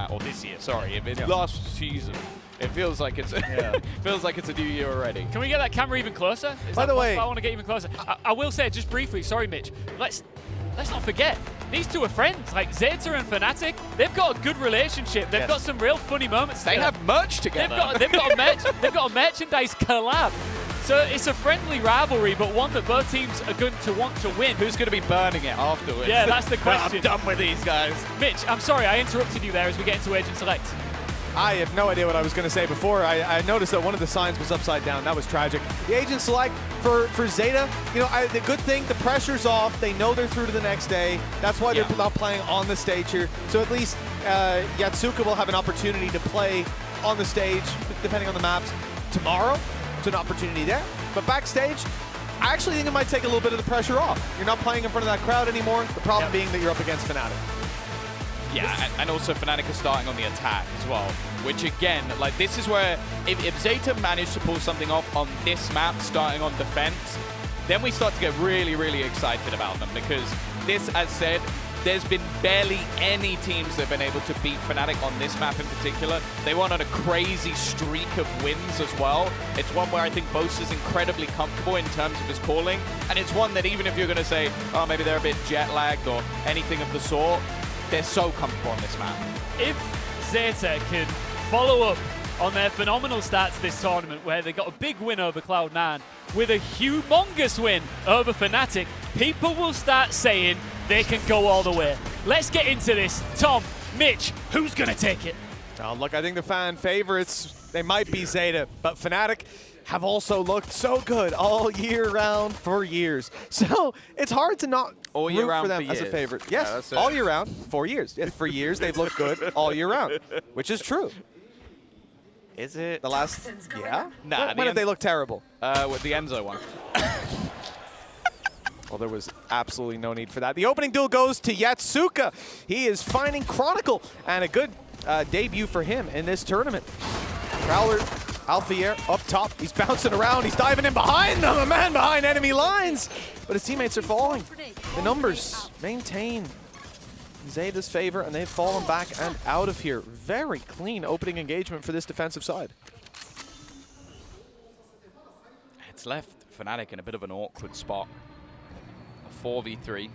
or this year, sorry, if it's last season, it feels like it's feels like it's a new year already. Can we get that camera even closer? By the way, I want to get even closer. I will say just briefly, sorry, Mitch. Let's not forget these two are friends. Like ZETA and FNATIC, they've got a good relationship. They've got some real funny moments. They have merch together. They've got a merchandise collab. So it's a friendly rivalry, but one that both teams are going to want to win. Who's going to be burning it afterwards? Yeah, that's the question. I'm done with these guys. Mitch, I'm sorry, I interrupted you there as we get into Agent Select. I have no idea what I was going to say before. I noticed that one of the signs was upside down. That was tragic. The Agent Select for ZETA, you know, the good thing, the pressure's off. They know they're through to the next day. That's why they're not playing on the stage here. So at least Yatsuka will have an opportunity to play on the stage, depending on the maps, tomorrow. It's an opportunity there. But backstage, I actually think it might take a little bit of the pressure off. You're not playing in front of that crowd anymore. The problem being that you're up against FNATIC. Yeah, and also FNATIC is starting on the attack as well, which again, like this is where if ZETA managed to pull something off on this map, starting on defense, then we start to get really, really excited about them because this, as said, there's been barely any teams that have been able to beat FNATIC on this map in particular. They went on a crazy streak of wins as well. It's one where I think Boast is incredibly comfortable in terms of his calling, and it's one that even if you're going to say, oh, maybe they're a bit jet-lagged or anything of the sort, they're so comfortable on this map. If ZETA can follow up on their phenomenal start to this tournament where they got a big win over Cloud9 with a humongous win over FNATIC, people will start saying they can go all the way. Let's get into this. Tom, Mitch, who's going to take it? Oh, look, I think the fan favorites, they might be ZETA, but FNATIC have also looked so good all year round for years. So it's hard to not all year root round for them for as a years. favorite. Yes, all year round, 4 years. Yeah, for years, they've looked good all year round, which is true. Is it? The last, Nah, when did they look terrible? With the Enzo one. Well, there was absolutely no need for that. The opening duel goes to Yatsuka. He is finding Chronicle, and a good debut for him in this tournament. Prowler, Alfier up top. He's bouncing around. He's diving in behind them. A man behind enemy lines. But his teammates are falling. The numbers maintain ZETA's favor, and they've fallen back and out of here. Very clean opening engagement for this defensive side. It's left FNATIC in a bit of an awkward spot. 4v3.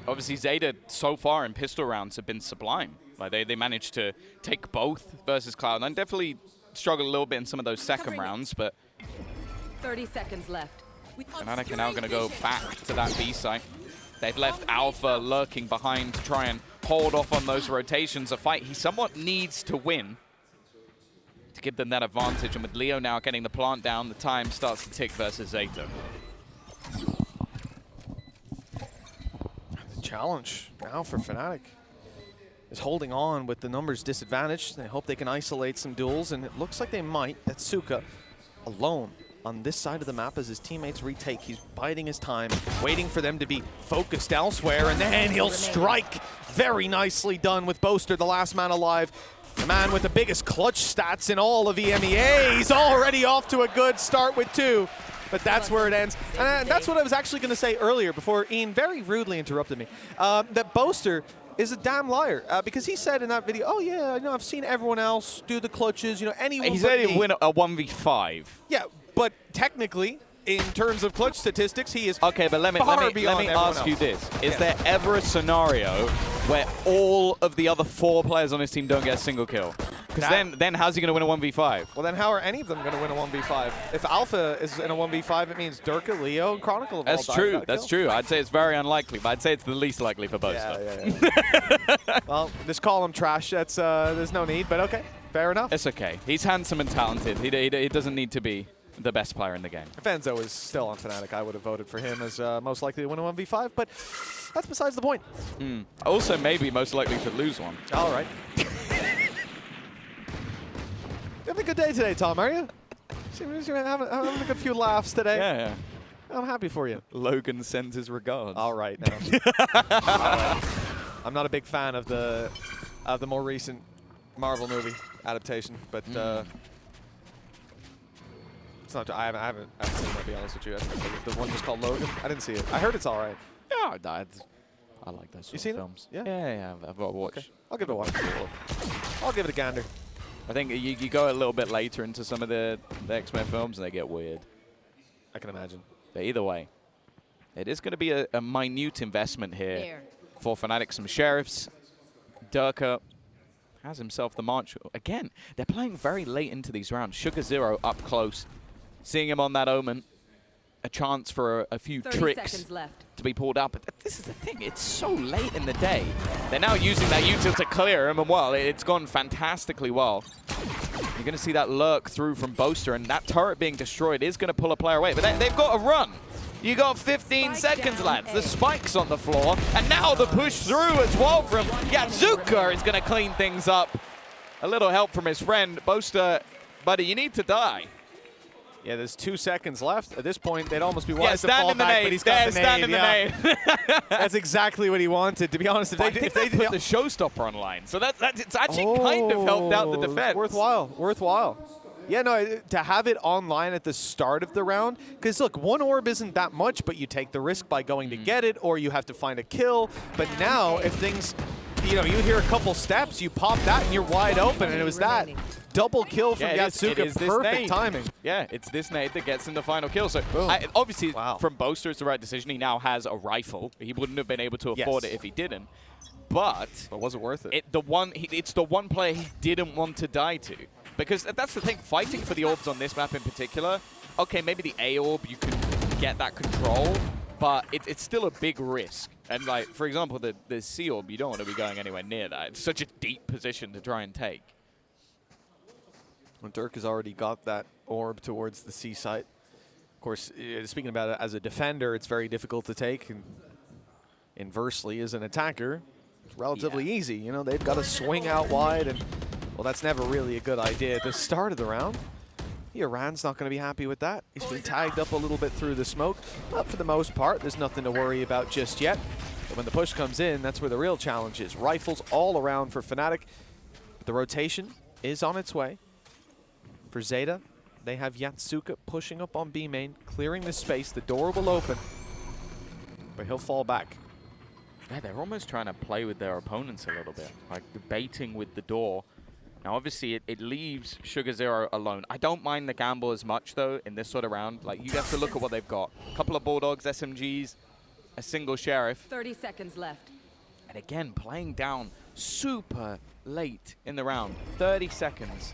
Obviously, ZETA so far in pistol rounds have been sublime. Like they managed to take both versus Cloud9. Definitely struggled a little bit in some of those second rounds, but 30 seconds left. FNATIC are now going to go back to that B site. They've left Alpha lurking behind to try and hold off on those rotations. A fight he somewhat needs to win to give them that advantage. And with Leo now getting the plant down, the time starts to tick versus ZETA. Challenge now for FNATIC is holding on with the numbers disadvantaged. They hope they can isolate some duels, and it looks like they might. Yatsuka alone on this side of the map as his teammates retake. He's biding his time, waiting for them to be focused elsewhere, and then he'll strike. Very nicely done with Boaster, the last man alive. The man with the biggest clutch stats in all of EMEA. He's already off to a good start with 2. But that's where it ends. And that's what I was actually going to say earlier before Ian very rudely interrupted me. That Boaster is a damn liar because he said in that video, oh yeah, I know I've seen everyone else do the clutches, you know, anyone. He said he'd win a 1v5. Yeah, but technically, in terms of clutch statistics, he is okay. But let me ask you this: is there ever a scenario where all of the other 4 players on his team don't get a single kill? Because then how's he going to win a 1v5? Well, then how are any of them going to win a 1v5? If Alpha is in a 1v5, it means Durka, Leo, and Chronicle. That's true. That's true. I'd say it's very unlikely, but I'd say it's the least likely for both. Yeah. Well, just call him trash. That's there's no need, but okay, fair enough. It's okay. He's handsome and talented. He doesn't need to be the best player in the game. If Enzo is still on FNATIC, I would have voted for him as most likely to win a 1v5, but that's besides the point. Also, maybe most likely to lose one. All right. Having a good day today, Tom, are you? Seems you're having a good few laughs today. Yeah. I'm happy for you. Logan sends his regards. All right. I'm not a big fan of the more recent Marvel movie adaptation, but it's not. I haven't seen it, to be honest with you. The one just called Logan. I didn't see it. I heard it's all right. Yeah, I like those sort of films. Yeah? Yeah, I've got to watch. Okay. I'll give it a watch. I'll give it a gander. I think you go a little bit later into some of the X-Men films and they get weird. I can imagine. But either way, it is going to be a minute investment here for FNATIC. Some sheriffs. Durka has himself the march. Again, they're playing very late into these rounds. Sugar Zero up close. Seeing him on that Omen. A chance for a few tricks to be pulled out. But this is the thing. It's so late in the day. They're now using that util to clear him. And, well, it's gone fantastically well. You're going to see that lurk through from Boaster. And that turret being destroyed is going to pull a player away. But they've got to run. You got 15 seconds, lads. The spike's on the floor. And now the push through as well from Yatsuka is going to clean things up. A little help from his friend. Boaster, buddy, you need to die. Yeah, there's 2 seconds left. At this point, they'd almost be wise to stand fall in the back, nade. but he's got the Stand in the nade. That's exactly what he wanted, to be honest. If they put the showstopper online, so it's actually kind of helped out the defense. Worthwhile. Yeah, no, to have it online at the start of the round, because look, 1 orb isn't that much, but you take the risk by going to get it, or you have to find a kill. But now, if things, you hear a couple steps, you pop that, and you're wide open, and it was that double kill from Yatsuka. Perfect timing. Yeah, it's this nade that gets him the final kill. So obviously, from Boaster, it's the right decision. He now has a rifle. He wouldn't have been able to afford it if he didn't. But was it worth it? It's the one player he didn't want to die to. Because that's the thing, fighting for the orbs on this map in particular, okay, maybe the A orb, you can get that control, but it's still a big risk. And, like, for example, the C orb, you don't want to be going anywhere near that. It's such a deep position to try and take. Well, Dirk has already got that orb towards the C site. Of course, speaking about it as a defender, it's very difficult to take. And inversely, as an attacker, it's relatively easy. They've got to swing out wide, and well, that's never really a good idea at the start of the round. Iran's not going to be happy with that. He's been tagged up a little bit through the smoke. But for the most part, there's nothing to worry about just yet. But when the push comes in, that's where the real challenge is. Rifles all around for FNATIC. The rotation is on its way. For ZETA, they have Yatsuka pushing up on B main, clearing the space. The door will open, but he'll fall back. Yeah, they're almost trying to play with their opponents a little bit, like debating with the door. Now, obviously, it leaves Sugar Zero alone. I don't mind the gamble as much, though, in this sort of round. Like, you have to look at what they've got. A couple of Bulldogs, SMGs, a single Sheriff. 30 seconds left. And again, playing down super late in the round. 30 seconds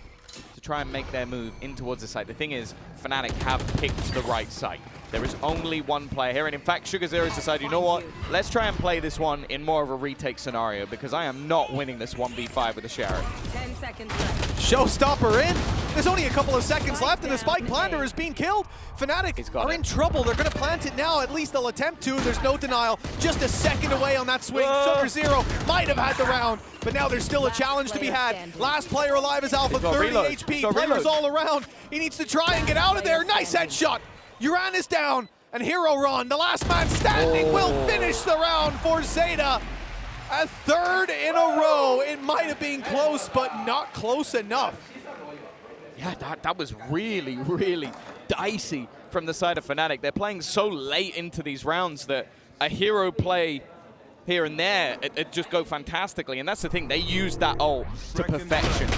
to try and make their move in towards the site. The thing is, FNATIC have picked the right site. There is only one player here, and in fact, Sugar Zero has decided, you know what? Let's try and play this one in more of a retake scenario, because I am not winning this 1v5 with the Sheriff. 10 seconds left. Showstopper in. There's only a couple of seconds left, and the spike planter is being killed. FNATIC are in trouble. They're going to plant it now. At least they'll attempt to. There's no denial. Just a second away on that swing. Sugar Zero might have had the round, but now there's still a challenge to be had. Last player alive is Alpha, 30 HP. Players all around. He needs to try and get out of there. Nice headshot. Uran is down, and Hero Ron, the last man standing, will finish the round for ZETA. A third in a row. It might have been close, but not close enough. Yeah, that was really, really dicey from the side of FNATIC. They're playing so late into these rounds that a hero play here and there, it just go fantastically. And that's the thing, they used that ult to perfection.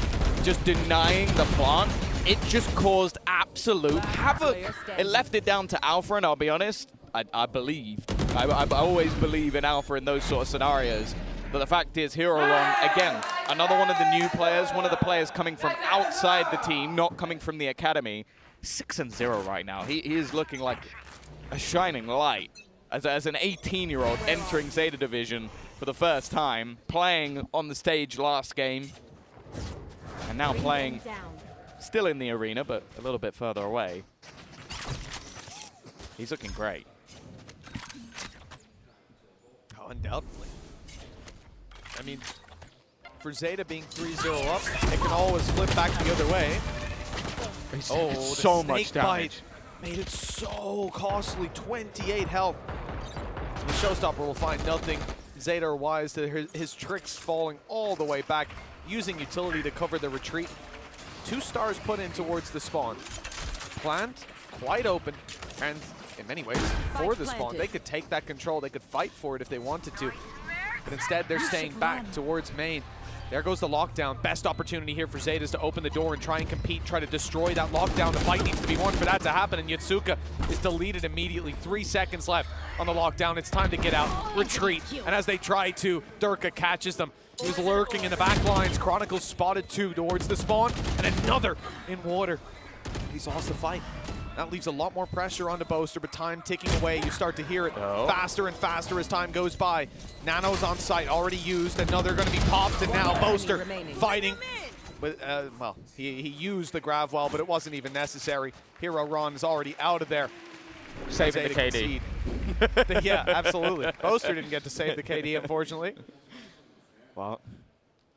Just denying the plant, it just caused absolute havoc. It left it down to Alpha, and I'll be honest, I believe. I always believe in Alpha in those sort of scenarios. But the fact is, Hero Ron, again, another one of the new players, one of the players coming from outside the team, not coming from the academy. 6-0 right now. He is looking like a shining light as an 18-year-old entering ZETA Division for the first time, playing on the stage last game, and now playing still in the arena, but a little bit further away. He's looking great. Oh, undoubtedly. I mean, for ZETA being 3-0 up, it can always flip back the other way. Oh, so much damage. Made it so costly, 28 health. The Showstopper will find nothing. ZETA are wise to his tricks falling all the way back, using utility to cover the retreat. 2 stars put in towards the spawn. Plant, quite open, and in many ways, for the spawn, they could take that control, they could fight for it if they wanted to. But instead, they're staying back towards main. There goes the lockdown. Best opportunity here for ZETA is to open the door and try and compete, try to destroy that lockdown. The fight needs to be won for that to happen, and Yotsuka is deleted immediately. 3 seconds left on the lockdown. It's time to get out, retreat, and as they try to, Durka catches them. He was lurking in the back lines. Chronicles spotted 2 towards the spawn, and another in water. He's lost the fight. That leaves a lot more pressure onto Boaster, but time ticking away. You start to hear it faster and faster as time goes by. Nano's on site, already used. Another going to be popped, and now Boaster fighting. With, well, he used the grav well, but it wasn't even necessary. Hero Ron is already out of there. Saving the KD. Yeah, absolutely. Boaster didn't get to save the KD, unfortunately. Well,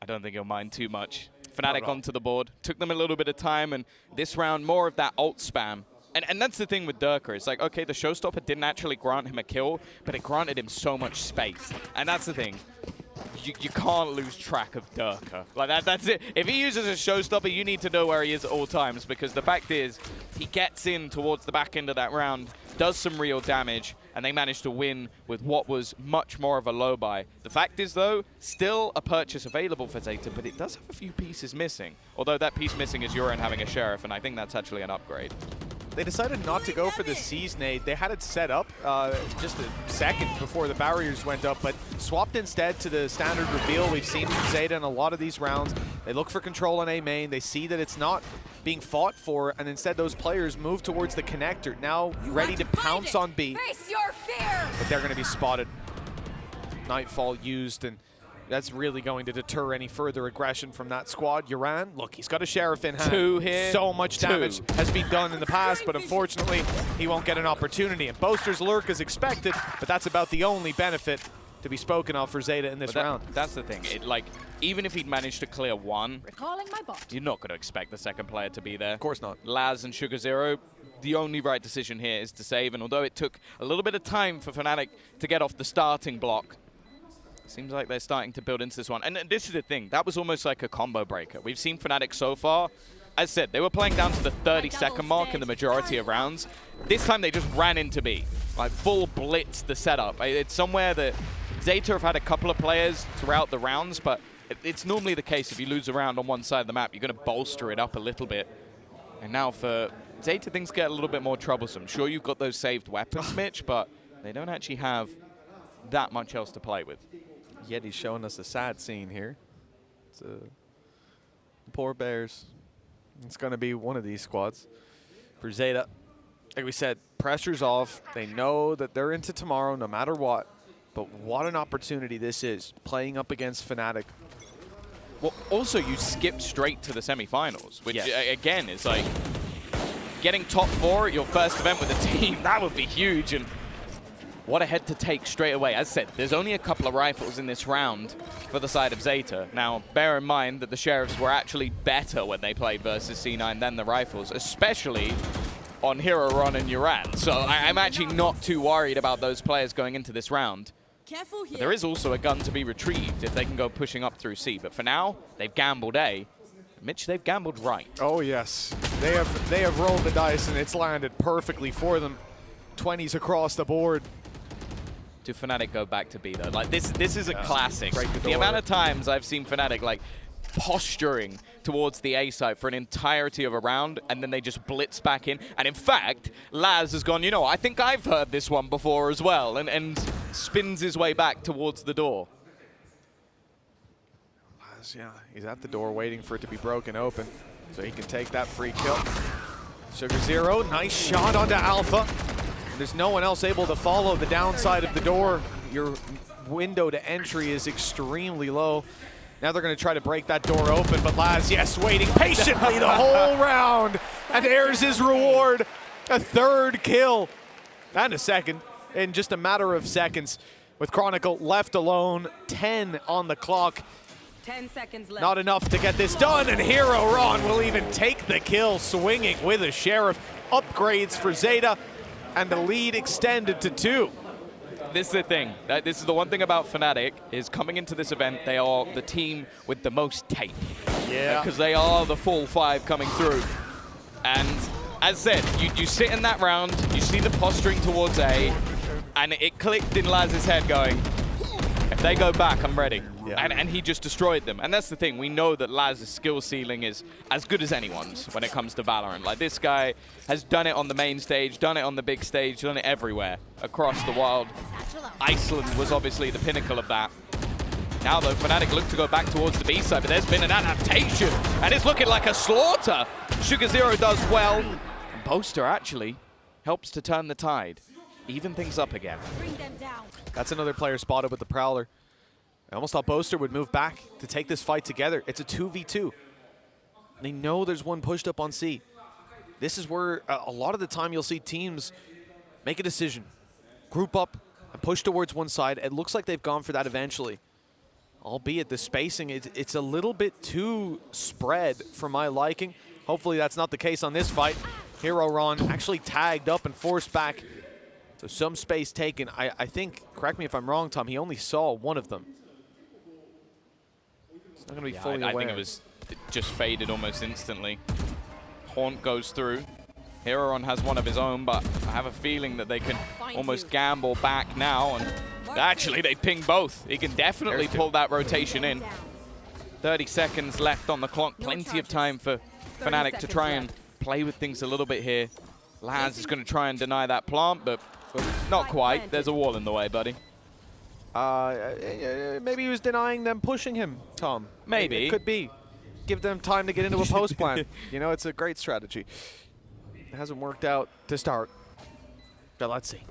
I don't think he'll mind too much. FNATIC onto the board. Took them a little bit of time, and this round, more of that ult spam. And that's the thing with Durka. It's like, okay, the showstopper didn't actually grant him a kill, but it granted him so much space. And that's the thing. You can't lose track of Durka. Like, that's it. If he uses a showstopper, you need to know where he is at all times, because the fact is, he gets in towards the back end of that round, does some real damage, and they managed to win with what was much more of a low buy. The fact is, though, still a purchase available for ZETA, but it does have a few pieces missing. Although that piece missing is Uran having a Sheriff, and I think that's actually an upgrade. They decided not to go for the Seize nade. They had it set up just a second before the barriers went up, but swapped instead to the standard reveal we've seen from ZETA in a lot of these rounds. They look for control on A main. They see that it's not being fought for, and instead those players move towards the connector, now ready to pounce on B. Face your fear! But they're going to be spotted. Nightfall used, and that's really going to deter any further aggression from that squad. Uran, look, he's got a Sheriff in hand. 2 here. So much damage has been done in the past, but unfortunately, he won't get an opportunity. And Boaster's lurk is expected, but that's about the only benefit to be spoken of for ZETA in this round. That's the thing. Like, even if he'd managed to clear 1, Recalling my bot. you're not going to expect the second player to be there. Of course not. Laz and Sugar Zero, the only right decision here is to save, and although it took a little bit of time for FNATIC to get off the starting block, seems like they're starting to build into this one. And this is the thing. That was almost like a combo breaker. We've seen FNATIC so far. As said, they were playing down to the 30-second mark in the majority of rounds. This time they just ran into B. Like, full blitz the setup. It's somewhere that ZETA have had a couple of players throughout the rounds, but it's normally the case if you lose a round on one side of the map, you're going to bolster it up a little bit. And now for ZETA, things get a little bit more troublesome. Sure, you've got those saved weapons, Mitch, but they don't actually have that much else to play with. Yeti's showing us a sad scene here. It's poor Bears. It's going to be one of these squads for ZETA. Like we said, pressure's off. They know that they're into tomorrow no matter what. But what an opportunity this is, playing up against FNATIC. Well, also, you skipped straight to the semifinals, which, again, is like getting top 4 at your first event with a team. That would be huge. And what a head to take straight away. As said, there's only a couple of rifles in this round for the side of ZETA. Now, bear in mind that the Sheriffs were actually better when they played versus C9 than the rifles, especially on Hero Ron and Uran. So I'm actually not too worried about those players going into this round. Careful here. But there is also a gun to be retrieved if they can go pushing up through C. But for now, they've gambled A. Mitch, they've gambled right. Oh, yes. They have rolled the dice, and it's landed perfectly for them. 20s across the board. Do FNATIC go back to B, though? Like, this is a classic. Break the The door. amount of times I've seen FNATIC, like, posturing towards the A site for an entirety of a round, and then they just blitz back in. And in fact, Laz has gone, you know, I think I've heard this one before as well, and spins his way back towards the door. Laz, yeah, he's at the door waiting for it to be broken open so he can take that free kill. Sugar Zero, nice shot onto Alpha. There's no one else able to follow the downside of the door. Your window to entry is extremely low. Now they're going to try to break that door open, but Laz, yes, waiting patiently the whole round. And there's his reward, a 3rd kill. And a second, in just a matter of seconds. With Chronicle left alone, 10 on the clock. 10 seconds left. Not enough to get this done, and Hero Ron will even take the kill, swinging with a Sheriff. Upgrades for ZETA, and the lead extended to 2. This is the thing. This is the one thing about FNATIC, is coming into this event, they are the team with the most tape. Yeah. Because they are the full 5 coming through. And as said, you sit in that round, you see the posturing towards A, and it clicked in Laz's head going, If they go back, I'm ready. Yeah. And he just destroyed them. And that's the thing. We know that Laz's skill ceiling is as good as anyone's when it comes to Valorant. Like, this guy has done it on the main stage, done it on the big stage, done it everywhere across the world. Iceland was obviously the pinnacle of that. Now, though, FNATIC look to go back towards the B side, but there's been an adaptation, and it's looking like a slaughter. Sugar Zero does well. And Boaster actually helps to turn the tide, even things up again. Bring them down. That's another player spotted with the Prowler. I almost thought Boaster would move back to take this fight together. It's a 2v2. They know there's one pushed up on C. This is where a lot of the time you'll see teams make a decision, group up, and push towards one side. It looks like they've gone for that eventually. Albeit the spacing, it's a little bit too spread for my liking. Hopefully that's not the case on this fight. Hero Ron actually tagged up and forced back. So some space taken. I think, correct me if I'm wrong, Tom, he only saw one of them. It's not going to be fully aware. I think it was just faded almost instantly. Haunt goes through. Hero Ron has one of his own, but I have a feeling that they can almost gamble back now. And actually, they ping both. He can definitely pull that rotation in. 30 seconds left on the clock. Plenty of time for FNATIC to try and play with things a little bit here. Laz is going to try and deny that plant, but not quite. There's a wall in the way, buddy. Maybe he was denying them pushing him, Tom. Maybe. It could be. Give them time to get into a post plan. You know, it's a great strategy. It hasn't worked out to start. But let's see.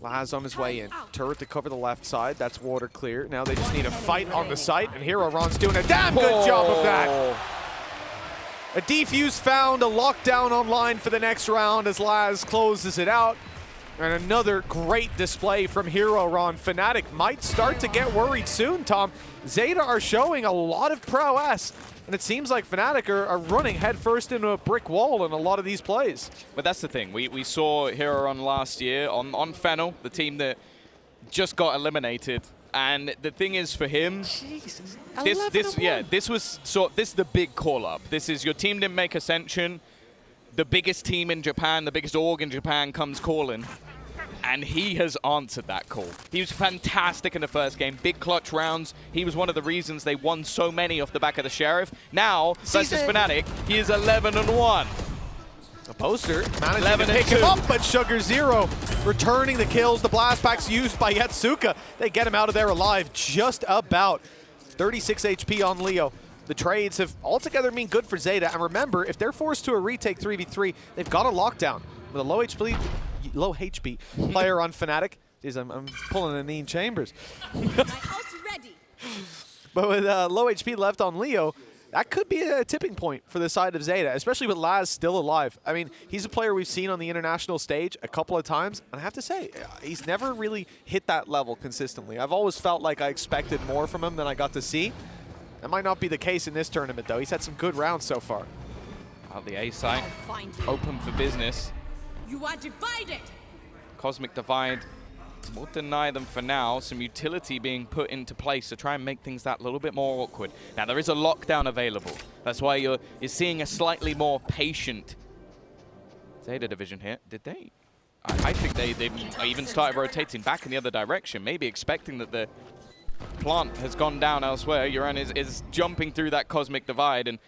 Laz on his way in. Turret to cover the left side. That's water clear. Now they just need a fight on the site, and Hero Ron's doing a damn good job of that. A defuse found, a lockdown online for the next round as Laz closes it out. And another great display from Hero Ron. FNATIC might start to get worried soon, Tom. ZETA are showing a lot of prowess, and it seems like FNATIC are running headfirst into a brick wall in a lot of these plays. But that's the thing. We saw Hero Ron last year on Fennel, the team that just got eliminated. And the thing is for him, this is the big call up. This is your team didn't make Ascension. The biggest team in Japan, the biggest org in Japan comes calling. And he has answered that call. He was fantastic in the first game. Big clutch rounds. He was one of the reasons they won so many off the back of the Sheriff. Now, versus FNATIC, he is 11-1. A Poster managing to pick him up, but Sugar Zero returning the kills. The blast packs used by Yetsuka. They get him out of there alive just about. 36 HP on Leo. The trades have altogether been good for ZETA. And remember, if they're forced to a retake 3v3, they've got a lockdown. With a low HP player on FNATIC. Jeez, I'm pulling a Neen Chambers. My ult's ready. But with low HP left on Leo, that could be a tipping point for the side of ZETA, especially with Laz still alive. I mean, he's a player we've seen on the international stage a couple of times, and I have to say, he's never really hit that level consistently. I've always felt like I expected more from him than I got to see. That might not be the case in this tournament, though. He's had some good rounds so far. Out the A site, open for business. You are divided. Cosmic Divide will deny them for now. Some utility being put into place to try and make things that little bit more awkward. Now, there is a lockdown available. That's why you're seeing a slightly more patient ZETA division here. Did they? I think they even started rotating back in the other direction, maybe expecting that the plant has gone down elsewhere. Uran is jumping through that Cosmic Divide, and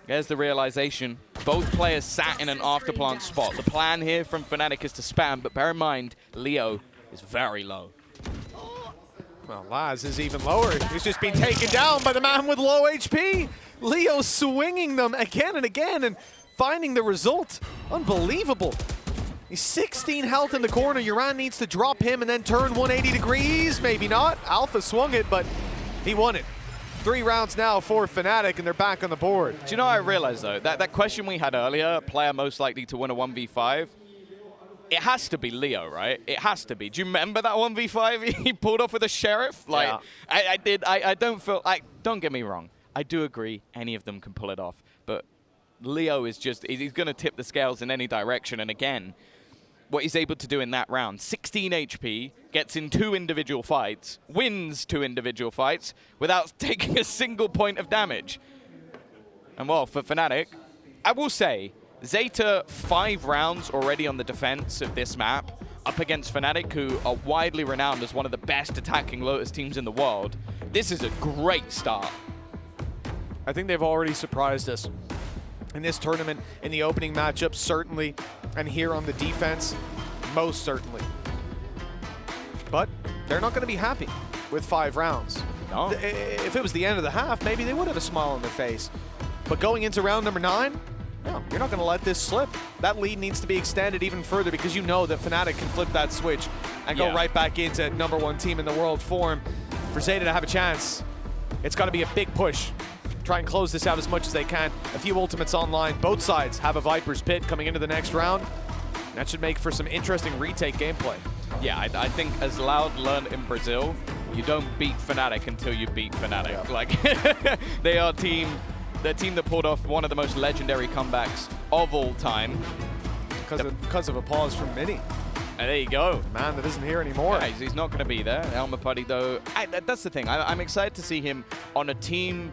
there's the realization. Both players sat in an afterplant spot. The plan here from FNATIC is to spam, but bear in mind, Leo is very low. Well, Laz is even lower. He's just been taken down by the man with low HP. Leo swinging them again and again and finding the result. Unbelievable. He's 16 health in the corner. Uran needs to drop him and then turn 180 degrees. Maybe not. Alpha swung it, but he won it. 3 rounds now for FNATIC, and they're back on the board. Do you know what I realized, though? That question we had earlier, player most likely to win a 1v5, it has to be Leo, right? It has to be. Do you remember that 1v5 he pulled off with a Sheriff? Like, yeah. I don't feel, like, don't get me wrong. I do agree any of them can pull it off, but Leo is just, he's going to tip the scales in any direction, and again, what he's able to do in that round. 16 HP, gets in 2 individual fights, wins 2 individual fights without taking a single point of damage. And well, for FNATIC, I will say, ZETA 5 rounds already on the defense of this map. up against FNATIC, who are widely renowned as one of the best attacking Lotus teams in the world. This is a great start. I think they've already surprised us in this tournament, in the opening matchup, certainly, and here on the defense, most certainly. But they're not going to be happy with 5 rounds. No. If it was the end of the half, maybe they would have a smile on their face. But going into round number 9, no, you're not going to let this slip. That lead needs to be extended even further because you know that FNATIC can flip that switch and go right back into #1 team in the world form. For ZETA to have a chance, it's got to be a big push. Try and close this out as much as they can. A few ultimates online. Both sides have a Viper's Pit coming into the next round. That should make for some interesting retake gameplay. Yeah, I think as Loud learned in Brazil, you don't beat FNATIC until you beat FNATIC. Yeah. Like, they are the team that pulled off one of the most legendary comebacks of all time. Because of a pause from Mini. And there you go. The man that isn't here anymore. Yeah, he's not going to be there. Elmer Putty, though, that's the thing. I'm excited to see him on a team.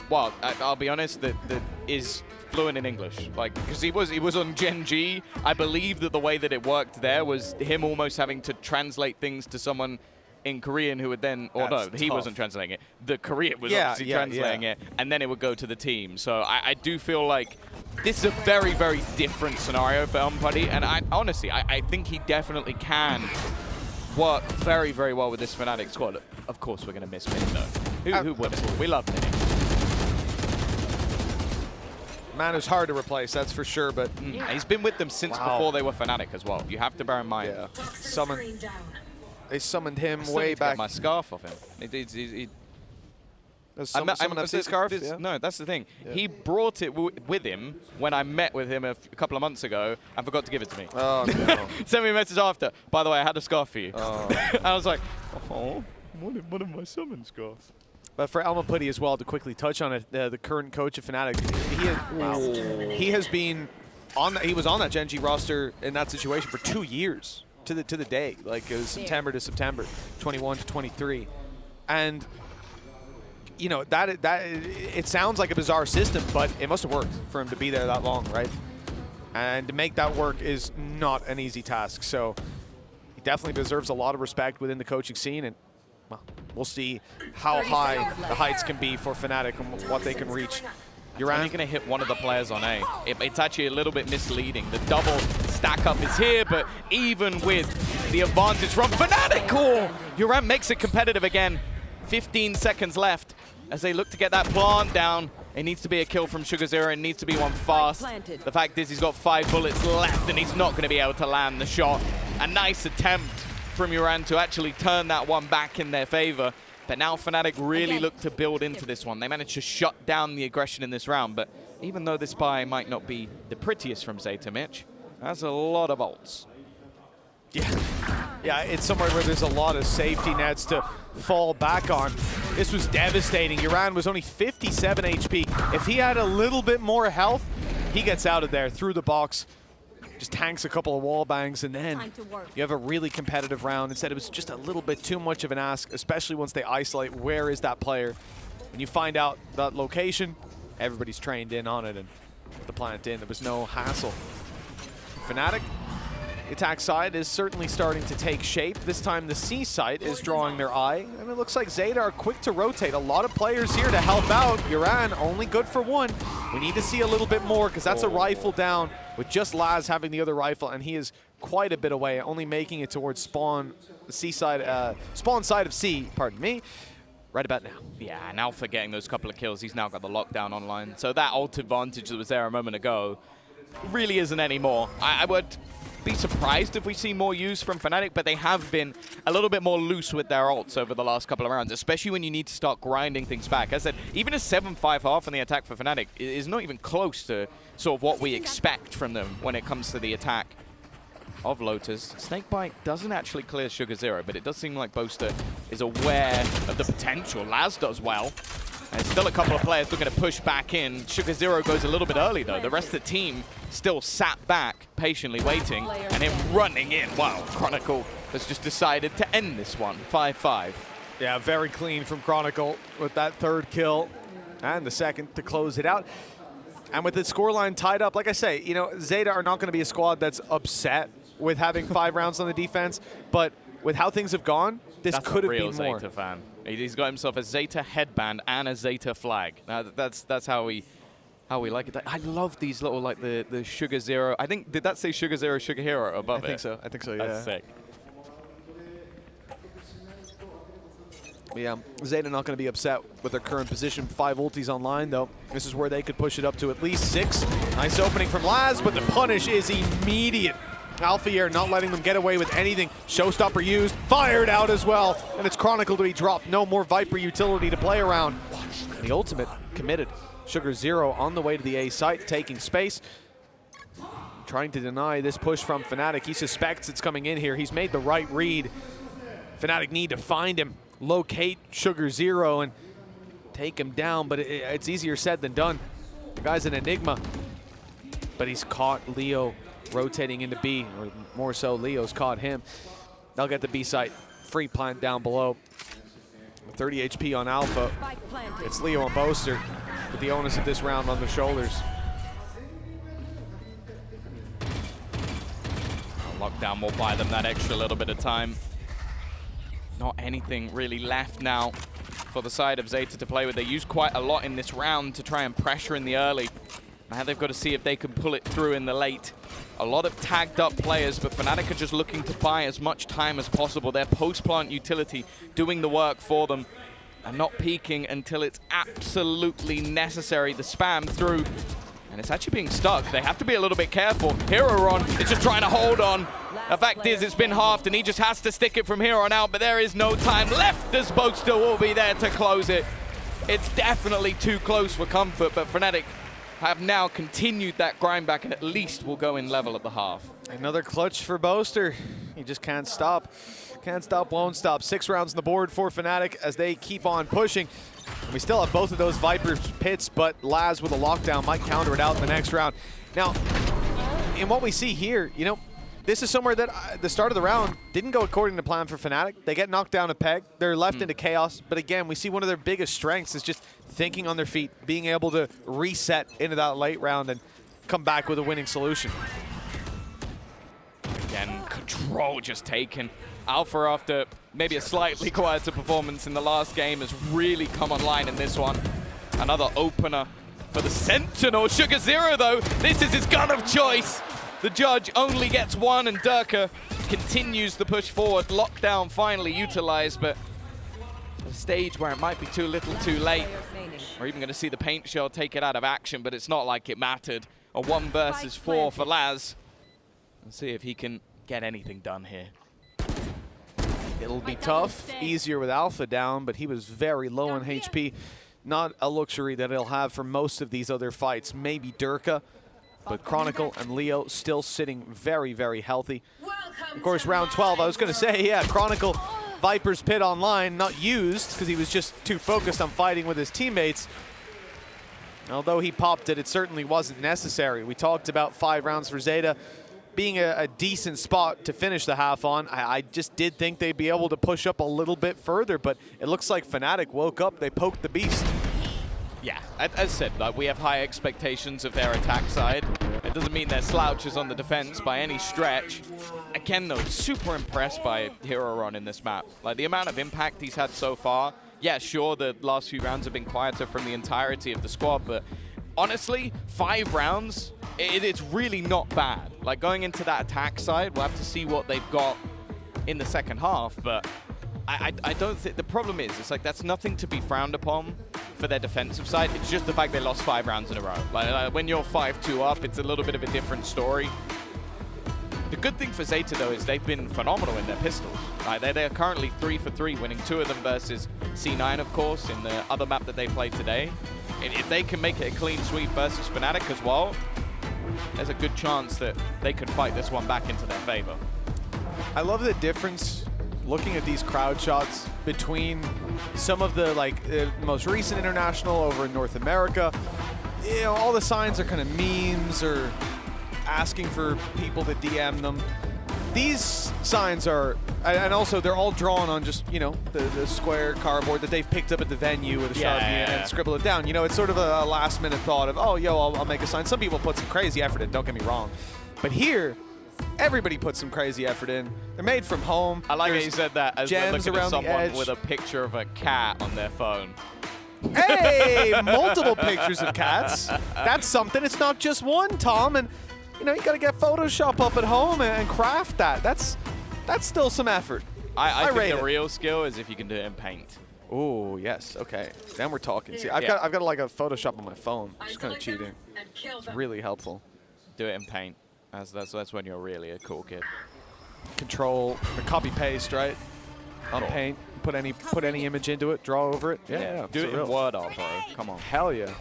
Well, I'll be honest, that is fluent in English. Like, because he was on Gen G. I believe that the way that it worked there was him almost having to translate things to someone in Korean who would then, or no, he wasn't translating it. The Korean was obviously translating it, and then it would go to the team. So I do feel like this is a very, very different scenario for Elmer Putty, and honestly, I think he definitely can work very, very well with this FNATIC squad. Of course, we're going to miss Mini, though. Who wouldn't? We love Mini. Man who's hard to replace, that's for sure, but he's been with them since before they were FNATIC as well. You have to bear in mind. Yeah. They summoned him I way need to back. get my scarf off him. Someone FC scarf? Yeah. No, that's the thing. He brought it with him when I met with him a couple of months ago and forgot to give it to me. Oh, no. Sent me a message after. By the way, I had a scarf for you. Oh. I was like, oh, one of my summon scarves. But for Elmer Putty as well, to quickly touch on it, the current coach of FNATIC, he has been on. He was on that Gen G roster in that situation for 2 years to the day. Like it was September to September, 21 to 23, and you know that it sounds like a bizarre system, but it must have worked for him to be there that long, right? And to make that work is not an easy task. So he definitely deserves a lot of respect within the coaching scene, and well, we'll see how high the heights can be for FNATIC and what they can reach. You're only going to hit one of the players on A. It's actually a little bit misleading. The double stack up is here, but even with the advantage from FNATIC, Uran makes it competitive again. 15 seconds left as they look to get that plant down. It needs to be a kill from Sugar Zero. It needs to be one fast. The fact is he's got 5 bullets left and he's not going to be able to land the shot. A nice attempt from Uran to actually turn that one back in their favor. But now FNATIC really look to build into this one. They managed to shut down the aggression in this round. But even though this buy might not be the prettiest from ZETA, Mitch, that's a lot of ults. Yeah, it's somewhere where there's a lot of safety nets to fall back on. This was devastating. Uran was only 57 HP. If he had a little bit more health, he gets out of there through the box. Just tanks a couple of wall bangs, and then you have a really competitive round. Instead, it was just a little bit too much of an ask, especially once they isolate where is that player. When you find out that location, everybody's trained in on it and put the plant in. There was no hassle. FNATIC, the attack side is certainly starting to take shape. This time the C side is drawing their eye, and it looks like ZETA are quick to rotate. A lot of players here to help out. Uran only good for one. We need to see a little bit more because that's a rifle down with just Laz having the other rifle, and he is quite a bit away, only making it towards spawn, the C side, spawn side of C, pardon me, right about now. Yeah, now for getting those couple of kills, he's now got the lockdown online. So that ult advantage that was there a moment ago really isn't anymore. I would be surprised if we see more use from FNATIC, but they have been a little bit more loose with their ults over the last couple of rounds, especially when you need to start grinding things back. As I said, even a 7-5 half on the attack for FNATIC is not even close to sort of what we expect from them when it comes to the attack of Lotus. Snakebite doesn't actually clear Sugar Zero, but it does seem like Boaster is aware of the potential. Laz does well. And still a couple of players looking to push back in. Sugar Zero goes a little bit early, though. The rest of the team still sat back, patiently waiting, and him running in. Wow, Chronicle has just decided to end this one, 5-5. Yeah, very clean from Chronicle with that third kill and the second to close it out. And with the scoreline tied up, like I say, you know, ZETA are not going to be a squad that's upset with having 5 rounds on the defense, but with how things have gone, this could have been more. That's a real ZETA fan. He's got himself a ZETA headband and a ZETA flag. Now that's how we like it. I love these little, like, the Sugar Zero. I think, did that say Sugar Zero, Sugar Hero above it? I think so, yeah. That's sick. Yeah, ZETA not going to be upset with their current position. 5 ultis online, though. This is where they could push it up to at least 6. Nice opening from Laz, but the punish is immediate. Alpha here not letting them get away with anything. Showstopper used, fired out as well, and it's Chronicle to be dropped. No more Viper utility to play around. And the ultimate committed. Sugar Zero on the way to the A site, taking space. Trying to deny this push from FNATIC. He suspects it's coming in here. He's made the right read. FNATIC need to find him, locate Sugar Zero, and take him down, but it's easier said than done. The guy's an enigma, but he's caught Leo rotating into B, or more so, Leo's caught him. They'll get the B site. Free plant down below. 30 HP on Alpha. It's Leo and Boaster with the onus of this round on their shoulders. Lockdown will buy them that extra little bit of time. Not anything really left now for the side of ZETA to play with. They used quite a lot in this round to try and pressure in the early. Now they've got to see if they can pull it through in the late. A lot of tagged up players, but FNATIC are just looking to buy as much time as possible. Their post-plant utility doing the work for them and not peaking until it's absolutely necessary. The spam through, and it's actually being stuck. They have to be a little bit careful. Heroron is just trying to hold on. The fact is, it's been halved, and he just has to stick it from here on out, but there is no time left. The Boaster will be there to close it. It's definitely too close for comfort, but FNATIC have now continued that grind back and at least will go in level at the half. Another clutch for Boaster. He just can't stop. Can't stop, won't stop. 6 rounds on the board for FNATIC as they keep on pushing. And we still have both of those Viper pits, but Laz with a lockdown might counter it out in the next round. Now, in what we see here, you know, this is somewhere that the start of the round didn't go according to plan for FNATIC. They get knocked down a peg. They're left into chaos. But again, we see one of their biggest strengths is just thinking on their feet, being able to reset into that late round and come back with a winning solution. Again, control just taken. Alpha, after maybe a slightly quieter performance in the last game, has really come online in this one. Another opener for the Sentinel. Sugar Zero, though, this is his gun of choice. The judge only gets 1, and Durka continues the push forward. Lockdown finally utilized, but a stage where it might be too little too late. We're even going to see the paint shell take it out of action, but it's not like it mattered. A 1 versus 4 for Laz. Let's see if he can get anything done here. It'll be tough, easier with Alpha down, but he was very low on HP. Not a luxury that he'll have for most of these other fights. Maybe Durka, but Chronicle and Leo still sitting very, very healthy. Of course, round 12, I was going to say, yeah, Chronicle, Viper's pit online, not used because he was just too focused on fighting with his teammates. Although he popped it, it certainly wasn't necessary. We talked about 5 rounds for ZETA being a decent spot to finish the half on. I just did think they'd be able to push up a little bit further, but it looks like FNATIC woke up, they poked the beast. Yeah, as said, like, we have high expectations of their attack side. It doesn't mean they're slouches on the defense by any stretch. Again, though, super impressed by Heroron in this map. Like, the amount of impact he's had so far. Yeah, sure, the last few rounds have been quieter from the entirety of the squad, but honestly, 5 rounds, it's really not bad. Like, going into that attack side, we'll have to see what they've got in the second half, but I don't think, the problem is, it's like that's nothing to be frowned upon for their defensive side. It's just the fact they lost 5 rounds in a row. Like when you're 5-2 up, it's a little bit of a different story. The good thing for ZETA, though, is they've been phenomenal in their pistols. Like, they're currently 3 for 3, winning 2 of them versus C9, of course, in the other map that they played today. And if they can make it a clean sweep versus FNATIC as well, there's a good chance that they could fight this one back into their favor. I love the difference looking at these crowd shots between some of the most recent international over in North America. You know, all the signs are kind of memes or asking for people to DM them. These signs are, and also they're all drawn on just, you know, the square cardboard that they've picked up at the venue with a Sharpie and scribble it down. You know, it's sort of a last minute thought of, oh, yo, I'll make a sign. Some people put some crazy effort in, don't get me wrong. But here, Everybody put some crazy effort in. They're made from home. I like how There's you said that as we're gems looking at around the someone edge. with a picture of a cat on their phone. Hey, multiple pictures of cats. That's something. It's not just one, Tom. And you know, you got to get Photoshop up at home and craft that. That's still some effort. I rate think the it. real skill is if you can do it in paint. Oh yes, okay. Then we're talking. See, I've Yeah. got like a Photoshop on my phone. It's kind of cheating. It's really helpful. Do it in paint. That's when you're really a cool kid. Control, the copy paste, right? On paint. Put any image into it. Draw over it. Yeah. Do it in Word art, bro. Come on. Hell yeah.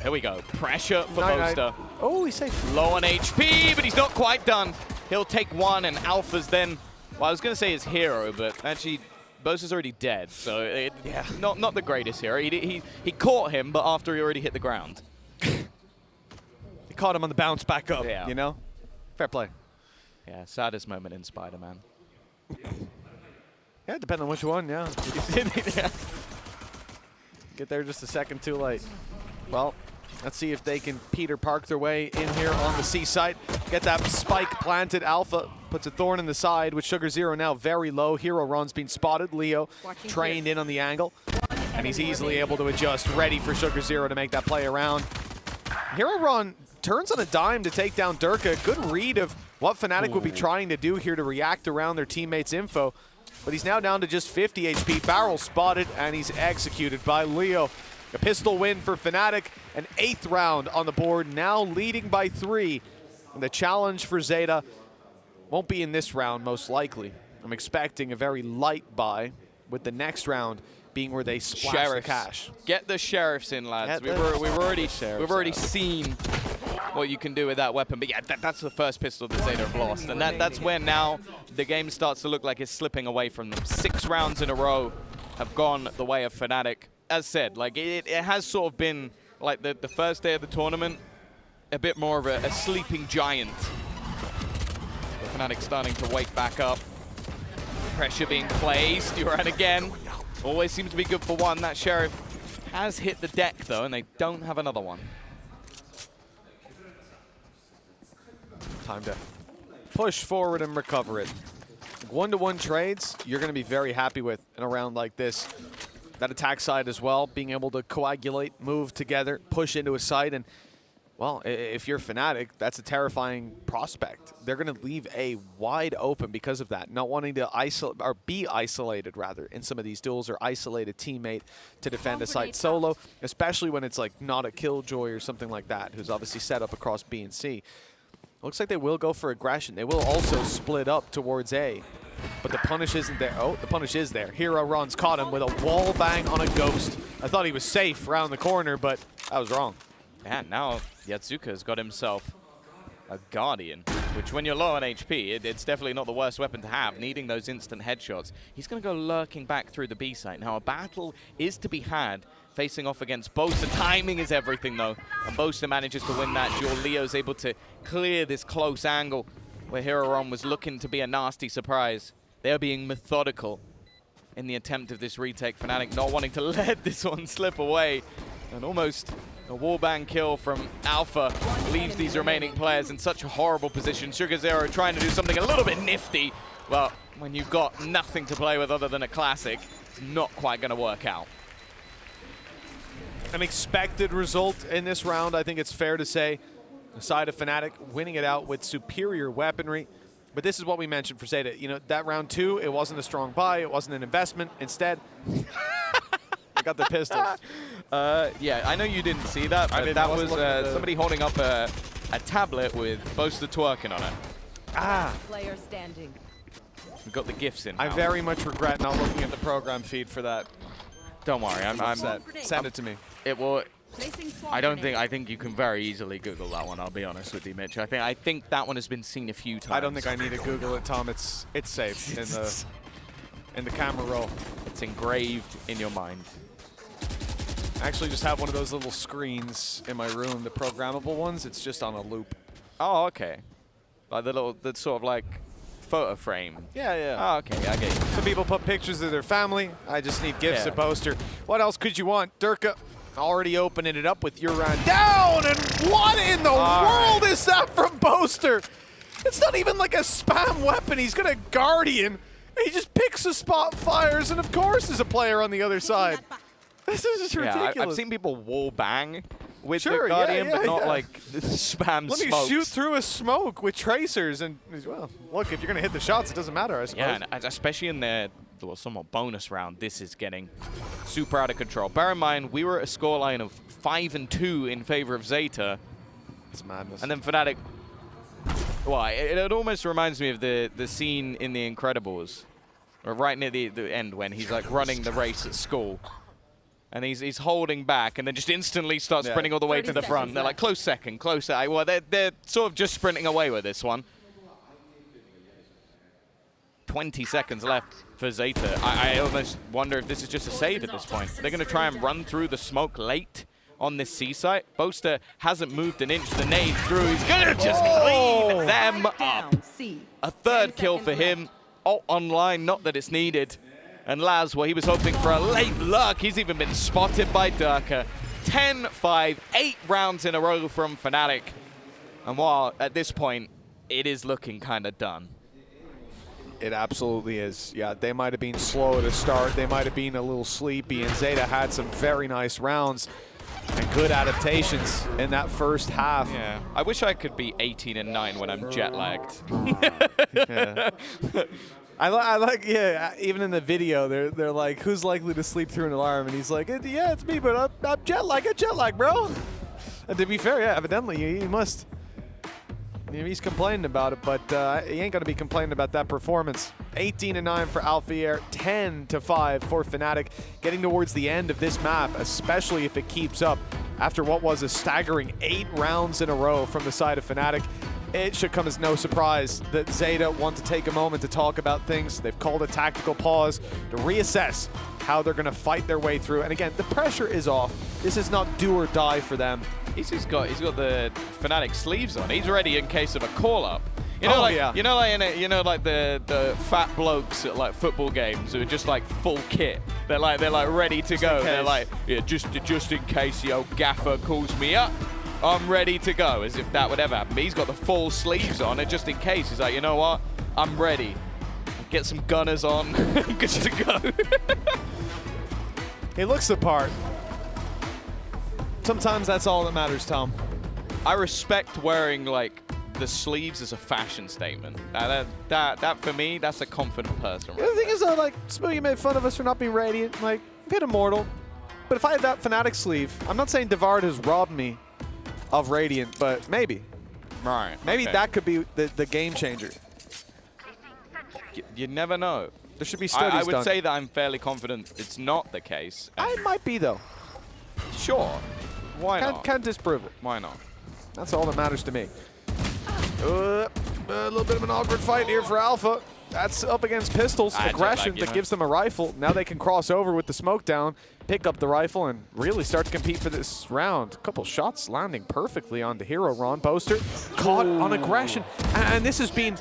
Here we go. Pressure for Night. Boaster. Oh, he's safe. Low on HP, but he's not quite done. He'll take one, and Alpha's then, well, I was going to say his hero, but actually, Boaster's already dead, so not the greatest hero. He caught him, but after he already hit the ground. He caught him on the bounce back up, Yeah. you know? Fair play. Yeah, saddest moment in Spider-Man. Yeah, depending on which one, yeah. Yeah. Get there just a second too late. Well, let's see if they can Peter Park their way in here on the C site. Get that spike planted. Alpha puts a thorn in the side with Sugar Zero now very low. Hero Run's been spotted. Leo trained in on the angle. And he's easily able to adjust, ready for Sugar Zero to make that play around. Hero Run turns on a dime to take down Durka. Good read of what FNATIC would be trying to do here to react around their teammates' info. But he's now down to just 50 HP. Barrel spotted, and he's executed by Leo. A pistol win for FNATIC, an 8th round on the board, now leading by 3. And the challenge for ZETA won't be in this round, most likely. I'm expecting a very light buy, with the next round being where they splash the cash. Get the sheriffs in, lads. We've already seen what you can do with that weapon. But yeah, that's the first pistol that ZETA have lost. And that's where now the game starts to look like it's slipping away from them. 6 rounds in a row have gone the way of FNATIC. As said, like it has sort of been like the first day of the tournament, a bit more of a sleeping giant. The FNATIC starting to wake back up. Pressure being placed. Duran again. Always seems to be good for one. That Sheriff has hit the deck, though, and they don't have another one. Time to push forward and recover it. 1-to-1 trades, you're going to be very happy with in a round like this. That attack side as well, being able to coagulate, move together, push into a site, and well, if you're FNATIC, that's a terrifying prospect. They're going to leave A wide open because of that, not wanting to isolate or be isolated rather in some of these duels, or isolate a teammate to defend a site solo, especially when it's like not a Killjoy or something like that, who's obviously set up across B and C. Looks like they will go for aggression. They will also split up towards A, but the punish isn't there. Oh, the punish is there. Hero Run's caught him with a wall bang on a Ghost. I thought he was safe around the corner, but I was wrong. And now Yatsuka has got himself a Guardian, which when you're low on HP, it's definitely not the worst weapon to have, needing those instant headshots. He's going to go lurking back through the B site. Now, a battle is to be had facing off against Boaster. Timing is everything, though, and Boaster manages to win that duel. Leo's able to clear this close angle where Hero Run was looking to be a nasty surprise. They're being methodical in the attempt of this retake. FNATIC not wanting to let this one slip away, and almost a wallbang kill from Alpha leaves these remaining players in such a horrible position. Sugar Zero trying to do something a little bit nifty. Well, when you've got nothing to play with other than a classic, it's not quite going to work out. An expected result in this round, I think it's fair to say. The side of FNATIC winning it out with superior weaponry. But this is what we mentioned for ZETA. You know, that round 2, it wasn't a strong buy, it wasn't an investment. Instead, they got their pistols. Yeah, I know you didn't see that, but that was somebody holding up a tablet with Boaster twerking on it. Ah. Player standing. We've got the GIFs in I now. very much regret not looking at the program feed for that. Don't worry, I'm Upset. Send it to me. It will. Placing swarm I don't grenade. think. I think you can very easily Google that one. I'll be honest with you, Mitch. I think that one has been seen a few times. I don't think I need to Google it, Tom. It's safe in the camera roll. It's engraved in your mind. I actually just have one of those little screens in my room, the programmable ones. It's just on a loop. Oh, okay. Like the sort of like photo frame. Yeah. Oh, okay, I get you. Some people put pictures of their family. I just need gifts Yeah. of Boaster. What else could you want? Durka already opening it up with Uran down. And what in the world is that from Boaster? It's not even like a spam weapon. He's got a Guardian. He just picks a spot, fires, and of course there's a player on the other side. This is just ridiculous. Yeah, I've seen people wall bang with Sure, the Guardian, yeah, but not yeah. like spam Let me smokes. shoot through a smoke with tracers, and well, look, if you're gonna hit the shots, it doesn't matter, I suppose. Yeah, and especially in the somewhat bonus round, this is getting super out of control. Bear in mind, we were at a scoreline of 5-2 in favor of ZETA, It's madness. and then FNATIC. Well, it almost reminds me of the scene in The Incredibles, or right near the end when he's like running the race at school. And he's holding back, and then just instantly starts sprinting all the way to the 30 front. seconds They're like, close second, close second. Well, they're sort of just sprinting away with this one. 20 seconds left for ZETA. I almost wonder if this is just a save at this point. They're going to try and run through the smoke late on this C site. Boaster hasn't moved an inch. The nade through. He's going to just clean them up. A third kill for him. Ult online, not that it's needed. And Laz, well, he was hoping for a late luck. He's even been spotted by Durka. 10-5, 8 rounds in a row from FNATIC. And while at this point, it is looking kind of done. It absolutely is. Yeah, they might have been slow to start. They might have been a little sleepy, and ZETA had some very nice rounds and good adaptations in that first half. Yeah, I wish I could be 18-9 when I'm jet lagged. Yeah. I like, yeah, even in the video, they're like, who's likely to sleep through an alarm? And he's like, yeah, it's me, but I'm jet lag, bro. And to be fair, yeah, evidently, he must. He's complaining about it, but he ain't going to be complaining about that performance. 18-9 for Alfier, 10-5 for FNATIC. Getting towards the end of this map, especially if it keeps up after what was a staggering 8 rounds in a row from the side of FNATIC. It should come as no surprise that ZETA want to take a moment to talk about things. They've called a tactical pause to reassess how they're going to fight their way through. And again, the pressure is off. This is not do or die for them. He's got the FNATIC sleeves on. He's ready in case of a call-up. You know, like the fat blokes at like football games who are just like full kit. They're like ready to go. They're like, yeah, just in case the old gaffer calls me up, I'm ready to go. As if that would ever happen. But he's got the full sleeves on, and just in case, he's like, you know what? I'm ready. Get some gunners on, good to go. He looks the part. Sometimes that's all that matters, Tom. I respect wearing like the sleeves as a fashion statement. That for me, that's a confident person. The thing is, though, like, Smoothie made fun of us for not being Radiant. Like, I've hit Immortal. But if I had that FNATIC sleeve, I'm not saying Devard has robbed me of Radiant, but maybe. Right. Maybe okay. that could be the game changer. You never know. There should be studies I would done. say that I'm fairly confident it's not the case. I might be, though. Sure. Why not? Can't disprove it. Why not? That's all that matters to me. A little bit of an awkward fight here for Alpha. That's up against Pistols. Aggression that gives them a rifle. Now they can cross over with the smoke down, pick up the rifle, and really start to compete for this round. A couple shots landing perfectly onto Hero Ron. Boaster caught on aggression. And this has been,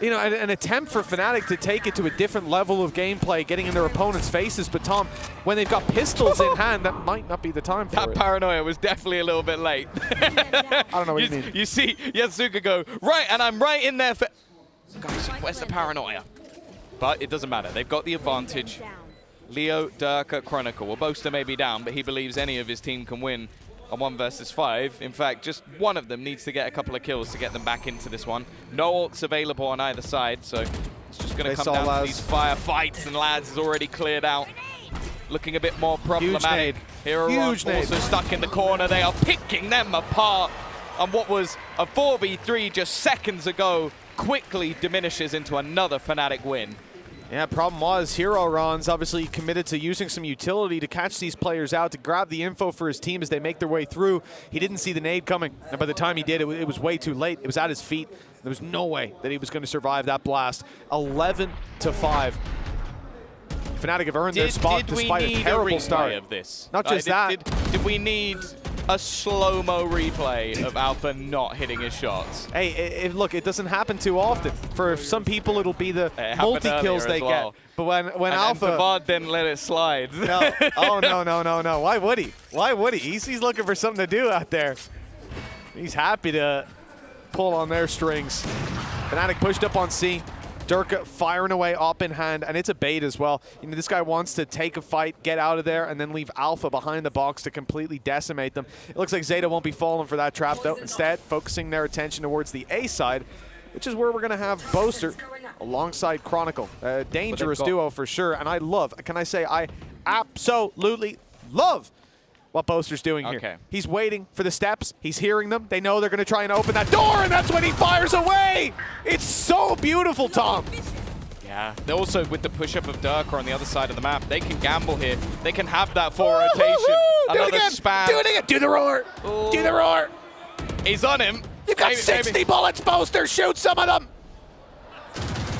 you know, an attempt for FNATIC to take it to a different level of gameplay, getting in their opponents' faces. But Tom, when they've got pistols in hand, that might not be the time for that it. paranoia was definitely a little bit late. I don't know what you mean. You see Yasuka go, right, and I'm right in there for... Guys, where's the paranoia? But it doesn't matter. They've got the advantage. Leo, Durka, Chronicle. Well, Boaster may be down, but he believes any of his team can win a 1 versus 5. In fact, just one of them needs to get a couple of kills to get them back into this one. No ults available on either side, so it's just going to come down to these firefights, and Lads is already cleared out. Looking a bit more problematic. Hero also stuck in the corner. They are picking them apart. And what was a 4v3 just seconds ago quickly diminishes into another FNATIC win. Yeah, problem was Hero Ron's obviously committed to using some utility to catch these players out, to grab the info for his team as they make their way through. He didn't see the nade coming, and by the time he did, it was way too late. It was at his feet. There was no way that he was going to survive that blast. 11-5. FNATIC have earned their spot despite a terrible start. Of this? Not just that. Did we need a slow-mo replay of Alpha not hitting his shots? Hey, look, it doesn't happen too often. For some people, it'll be the multi-kills they get. But when Alpha... And Devard didn't let it slide. No. Oh, no. Why would he? Why would he? He's looking for something to do out there. He's happy to pull on their strings. FNATIC pushed up on C. Durka firing away up in hand, and it's a bait as well. You know, this guy wants to take a fight, get out of there, and then leave Alpha behind the box to completely decimate them. It looks like ZETA won't be falling for that trap, though. Instead, focusing their attention towards the A side, which is where we're going to have Boaster alongside Chronicle. A dangerous duo for sure, and I love, can I say, I absolutely love what Boaster's doing here. Okay. He's waiting for the steps. He's hearing them. They know they're going to try and open that door, and that's when he fires away. It's so beautiful, Tom. Yeah. They're also, with the push-up of Durka on the other side of the map, they can gamble here. They can have that full rotation. Another spam. Do it again. Do the roar. Ooh. Do the roar. He's on him. You've got 60 bullets, Boaster. Shoot some of them.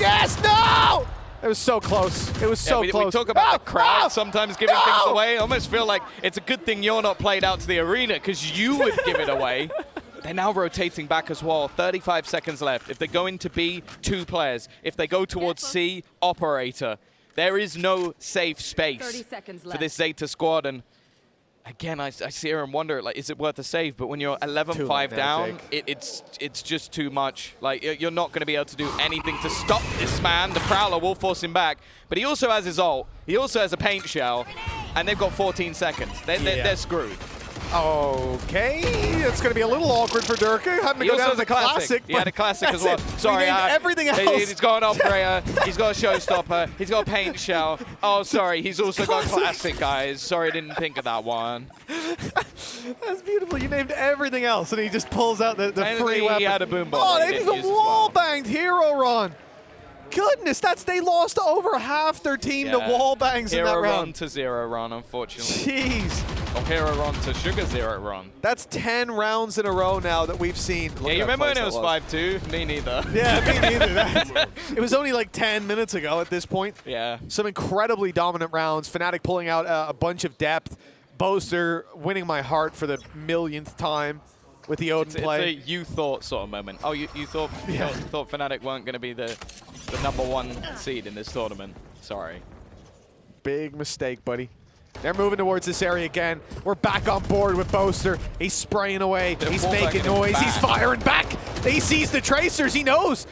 Yes, no. It was so close. It was so close. We talk about the crowd sometimes giving things away. I almost feel like it's a good thing you're not played out to the arena because you would give it away. They're now rotating back as well. 35 seconds left. If they go into B, 2 players. If they go towards C, operator. There is no safe space for this ZETA squad. And again, I sit here and wonder, like, is it worth a save? But when you're 11-5 down, it's just too much. Like, you're not going to be able to do anything to stop this man. The Prowler will force him back. But he also has his ult. He also has a paint shell. And they've got 14 seconds. They're screwed. Okay, it's going to be a little awkward for Durka. Having to go down to the classic. He had a classic as well. Sorry, everything else. He's got an operator. He's got a showstopper. He's got a paint shell. Oh, sorry, he's also got classic, guys. Sorry, I didn't think of that one. That's beautiful. You named everything else, and he just pulls out the free weapon. He had a boom ball. Oh, they just wall banged hero run. Goodness, they lost over half their team to wall bangs in that round. Hero run to 0 run, unfortunately. Jeez. Or hero run to sugar 0 run. That's 10 rounds in a row now that we've seen. Yeah, you remember when it was 5-2? Me neither. Yeah, me neither. It was only like 10 minutes ago at this point. Yeah. Some incredibly dominant rounds. FNATIC pulling out a bunch of depth. Boaster winning my heart for the millionth time with the Odin play. It's a you thought sort of moment. Oh, you thought FNATIC weren't going to be the #1 seed in this tournament. Sorry. Big mistake, buddy. They're moving towards this area again. We're back on board with Boaster. He's spraying away. He's making noise. He's firing back. He sees the tracers. He knows.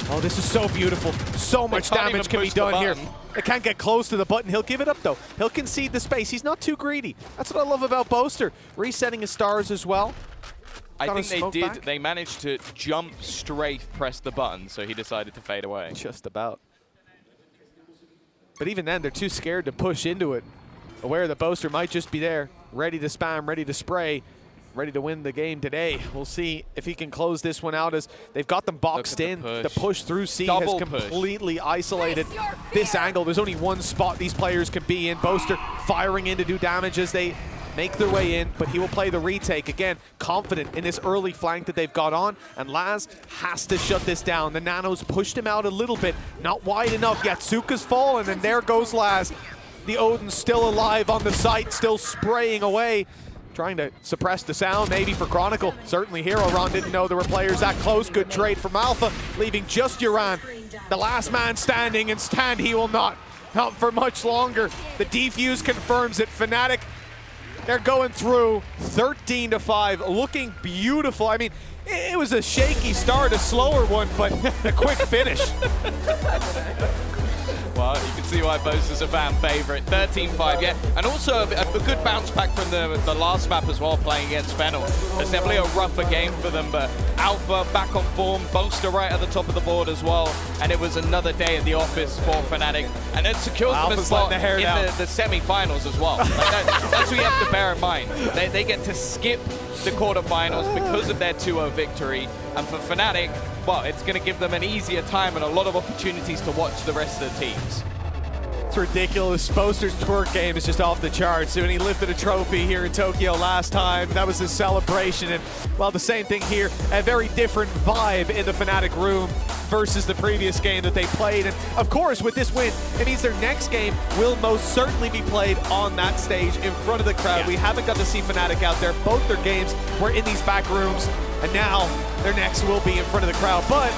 Oh, this is so beautiful. So much damage can be done here. They can't get close to the button. He'll give it up, though. He'll concede the space. He's not too greedy. That's what I love about Boaster. Resetting his stars as well. I think they did. Back. They managed to jump straight, press the button, so he decided to fade away. Just about. But even then, they're too scared to push into it. Aware that Boaster might just be there, ready to spam, ready to spray, ready to win the game today. We'll see if he can close this one out as they've got them boxed in. The push through C has completely isolated this angle. There's only one spot these players can be in. Boaster firing in to do damage as they make their way in, but he will play the retake. Again, confident in this early flank that they've got on, and Laz has to shut this down. The Nanos pushed him out a little bit, not wide enough. Yatsuka's fallen, and there goes Laz. The Odin's still alive on the site, still spraying away, trying to suppress the sound, maybe for Chronicle. Certainly Hero Ron didn't know there were players that close. Good trade from Alpha, leaving just Uran, the last man standing, and stand he will not for much longer. The defuse confirms it. FNATIC, they're going through 13-5, looking beautiful. I mean, it was a shaky start, a slower one, but a quick finish. Well, you can see why Boaster's a fan favorite. 13-5, yeah. And also a good bounce back from the last map as well, playing against Fennel. It's definitely a rougher game for them, but Alpha back on form, Boaster right at the top of the board as well. And it was another day at the office for FNATIC. And it secures them a spot in the semi-finals as well. Like that's what you have to bear in mind. They get to skip the quarterfinals because of their 2-0 victory. And for FNATIC, well, it's going to give them an easier time and a lot of opportunities to watch the rest of the teams. It's ridiculous. Boaster's twerk game is just off the charts. When he lifted a trophy here in Tokyo last time, that was his celebration. And, well, the same thing here. A very different vibe in the FNATIC room versus the previous game that they played. And, of course, with this win, it means their next game will most certainly be played on that stage in front of the crowd. Yeah. We haven't got to see FNATIC out there. Both their games were in these back rooms. And now their next will be in front of the crowd. But,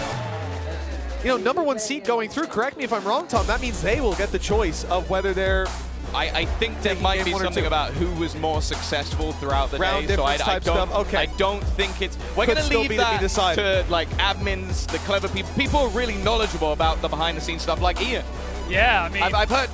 you know, #1 seed going through, correct me if I'm wrong, Tom, that means they will get the choice of whether they're I think there Taking might game be 1 or something 2. about who was more successful throughout the Round day. So difference type stuff, okay. I don't think it's. We're Could going to still leave be to be that decided. to like admins, the clever people. People are really knowledgeable about the behind-the-scenes stuff, like Ian. Yeah, I mean, I've heard